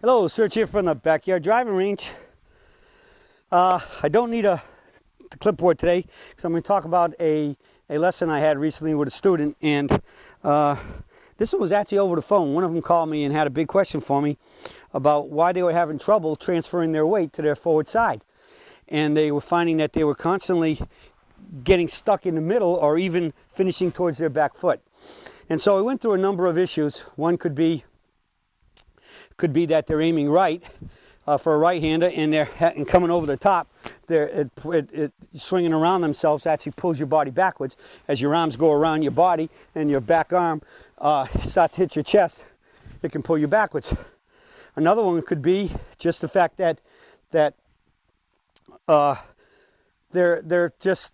Hello, Serge here from the Backyard Driving Range. I don't need the clipboard today because I'm going to talk about a lesson I had recently with a student, and this one was actually over the phone. One of them called me and had a big question for me about why they were having trouble transferring their weight to their forward side. And they were finding that they were constantly getting stuck in the middle or even finishing towards their back foot. And so I went through a number of issues. One could be that they're aiming right for a right-hander, and they're coming over the top. They're swinging around themselves actually pulls your body backwards as your arms go around your body, and your back arm starts to hit your chest. It can pull you backwards. Another one could be just the fact that they're just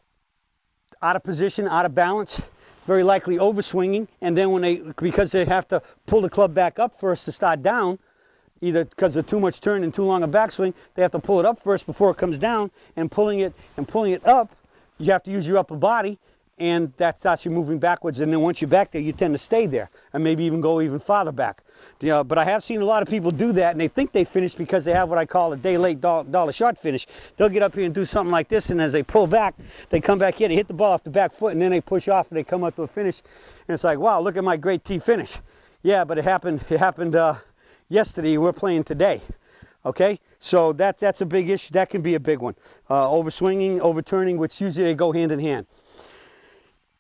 out of position, out of balance, very likely overswinging, and then because they have to pull the club back up first to start down, either because of too much turn and too long a backswing, they have to pull it up first before it comes down, and pulling it up, you have to use your upper body, and that starts you moving backwards, and then once you're back there, you tend to stay there, and maybe even go even farther back. But I have seen a lot of people do that, and they think they finished because they have what I call a day late, dollar short finish. They'll get up here and do something like this, and as they pull back, they come back here, they hit the ball off the back foot, and then they push off, and they come up to a finish, and it's like, wow, look at my great tee finish. Yeah, but it happened yesterday. We're playing today. Okay, so that's a big issue. That can be a big one. Overswinging, overturning, which usually they go hand in hand.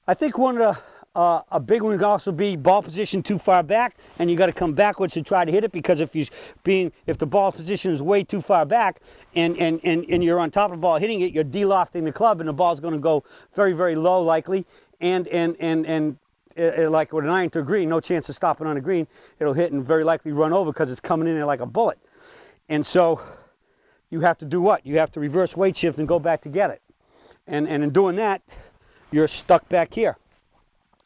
I think one of a big one could also be ball position too far back, and you got to come backwards to try to hit it, because if the ball position is way too far back and you're on top of the ball hitting it, you're de-lofting the club, and the ball's going to go very, very low likely, and like with an iron to a green, no chance of stopping on a green. It'll hit and very likely run over because it's coming in there like a bullet. And so you have to do what? You have to reverse weight shift and go back to get it. And in doing that, you're stuck back here.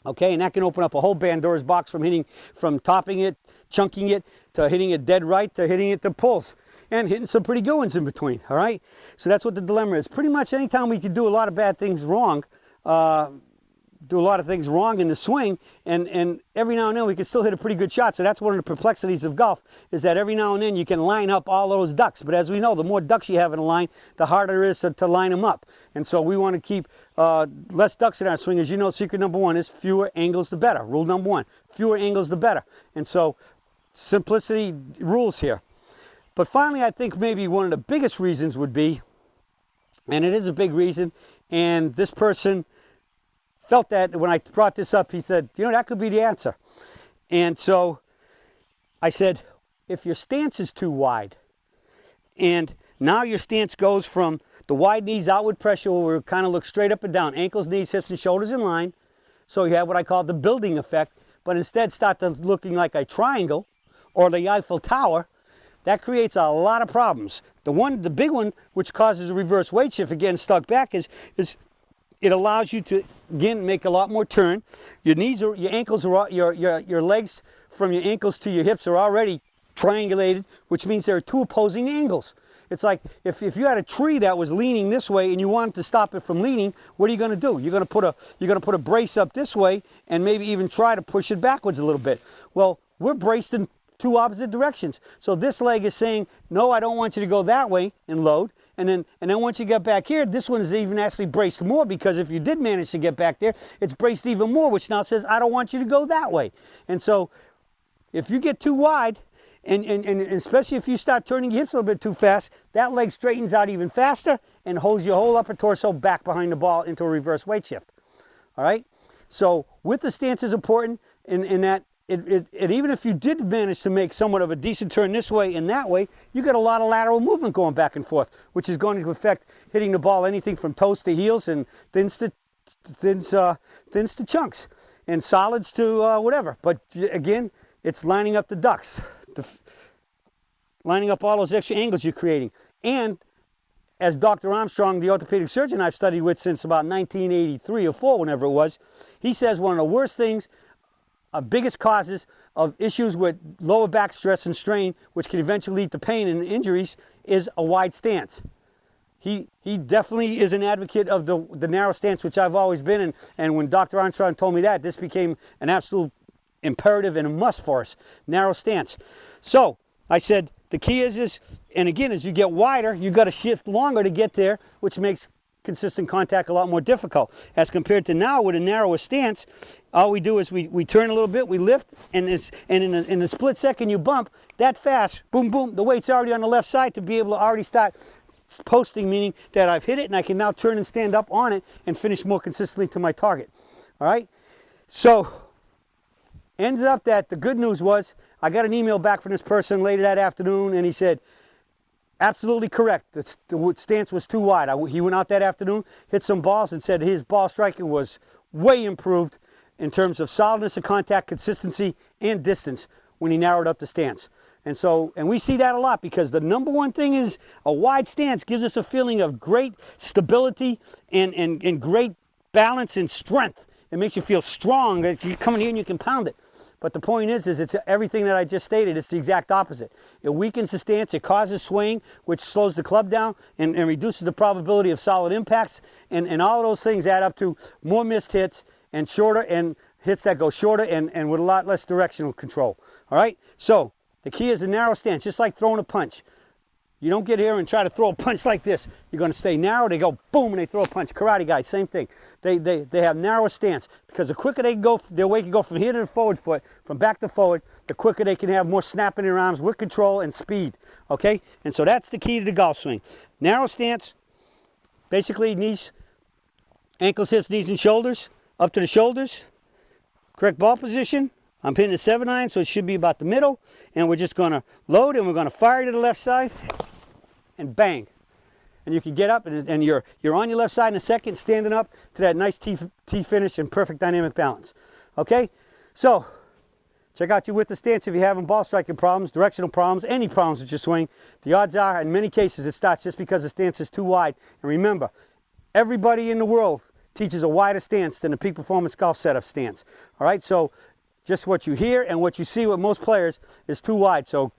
Okay, and that can open up a whole Pandora's box from topping it, chunking it, to hitting it dead right, to hitting it to pulls, and hitting some pretty good ones in between, all right? So that's what the dilemma is. Pretty much anytime we can do a lot of bad things wrong, do a lot of things wrong in the swing, and every now and then we can still hit a pretty good shot. So that's one of the perplexities of golf, is that every now and then you can line up all those ducks. But as we know, the more ducks you have in a line, the harder it is to line them up. And so we want to keep less ducks in our swing. As you know, secret number one is fewer angles the better. Rule number one, fewer angles the better. And so simplicity rules here. But finally, I think maybe one of the biggest reasons would be, and it is a big reason, and this person felt that when I brought this up, he said, that could be the answer. And so I said, if your stance is too wide, and now your stance goes from the wide knees, outward pressure, where we kind of look straight up and down, ankles, knees, hips, and shoulders in line, so you have what I call the building effect, but instead start to looking like a triangle or the Eiffel Tower, that creates a lot of problems. The big one, which causes a reverse weight shift, again, stuck back, is it allows you to, again, make a lot more turn. Your knees, your ankles, your legs from your ankles to your hips are already triangulated, which means there are two opposing angles. It's like if you had a tree that was leaning this way and you wanted to stop it from leaning, what are you going to do? You're going to put a brace up this way and maybe even try to push it backwards a little bit. Well, we're braced in two opposite directions. So this leg is saying, no, I don't want you to go that way and load. And then once you get back here, this one is even actually braced more, because if you did manage to get back there, it's braced even more, which now says, I don't want you to go that way. And so if you get too wide, and especially if you start turning your hips a little bit too fast, that leg straightens out even faster and holds your whole upper torso back behind the ball into a reverse weight shift. All right? So with the stance is important in that even if you did manage to make somewhat of a decent turn this way and that way, you get a lot of lateral movement going back and forth, which is going to affect hitting the ball anything from toes to heels and thins to chunks and solids to whatever. But again, it's lining up the ducks, lining up all those extra angles you're creating. And as Dr. Armstrong, the orthopedic surgeon I've studied with since about 1983 or 4, whenever it was, he says one of the worst things, biggest causes of issues with lower back stress and strain, which can eventually lead to pain and injuries, is a wide stance. He definitely is an advocate of the narrow stance, which I've always been, and when Dr. Armstrong told me that, this became an absolute imperative and a must for us, narrow stance. So I said, the key is, and again, as you get wider, you've got to shift longer to get there, which makes consistent contact a lot more difficult. As compared to now with a narrower stance, all we do is we turn a little bit, we lift, and in a split second you bump, that fast, boom, boom, the weight's already on the left side to be able to already start posting, meaning that I've hit it and I can now turn and stand up on it and finish more consistently to my target. All right? So, ends up that the good news was, I got an email back from this person later that afternoon, and he said, absolutely correct. The stance was too wide. He went out that afternoon, hit some balls, and said his ball striking was way improved in terms of solidness of contact, consistency, and distance when he narrowed up the stance. And we see that a lot, because the number one thing is a wide stance gives us a feeling of great stability and great balance and strength. It makes you feel strong. You come in here and you can pound it. But the point is it's everything that I just stated. It's the exact opposite. It weakens the stance, it causes swaying, which slows the club down and reduces the probability of solid impacts. And all of those things add up to more missed hits and shorter, and hits that go shorter and with a lot less directional control. All right? So the key is a narrow stance, just like throwing a punch. You don't get here and try to throw a punch like this. You're going to stay narrow. They go boom and they throw a punch. Karate guys, same thing. They have narrow stance, because the quicker they go, their weight can go from here to the forward foot, from back to forward, the quicker they can have more snap in their arms with control and speed. Okay? And so that's the key to the golf swing. Narrow stance, basically knees, ankles, hips, knees, and shoulders, up to the shoulders. Correct ball position. I'm hitting a 7-iron, so it should be about the middle. And we're just going to load, and we're going to fire to the left side, and bang. And you can get up, and you're on your left side in a second, standing up to that nice tee finish and perfect dynamic balance. Okay? So, check out your width of stance if you're having ball striking problems, directional problems, any problems with your swing. The odds are, in many cases, it starts just because the stance is too wide. And remember, everybody in the world teaches a wider stance than the Peak Performance Golf Setup stance. All right? So, just what you hear and what you see with most players is too wide. So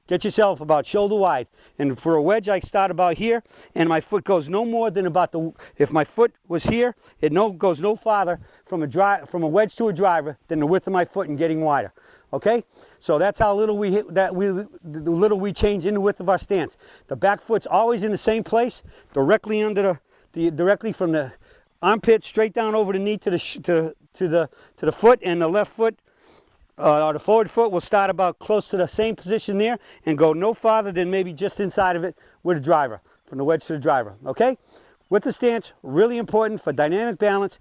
get yourself about shoulder wide. And for a wedge, I start about here, and my foot goes no more than about if my foot was here, it goes no farther from a wedge to a driver than the width of my foot and getting wider. Okay? So that's how little the little we change in the width of our stance. The back foot's always in the same place, directly under directly from the armpit straight down over the knee to the foot, and the left foot or the forward foot will start about close to the same position there and go no farther than maybe just inside of it with a driver, from the wedge to the driver. Okay? With the stance, really important for dynamic balance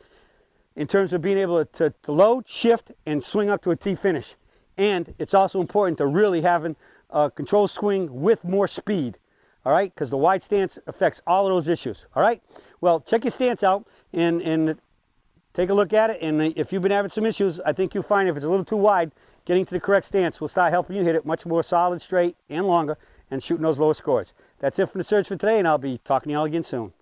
in terms of being able to load, shift, and swing up to a tee finish. And it's also important to really having a control swing with more speed. All right? Because the wide stance affects all of those issues. All right? Well, check your stance out and take a look at it. And if you've been having some issues, I think you'll find if it's a little too wide, getting to the correct stance will start helping you hit it much more solid, straight, and longer, and shooting those lower scores. That's it from the Surge for today, and I'll be talking to you all again soon.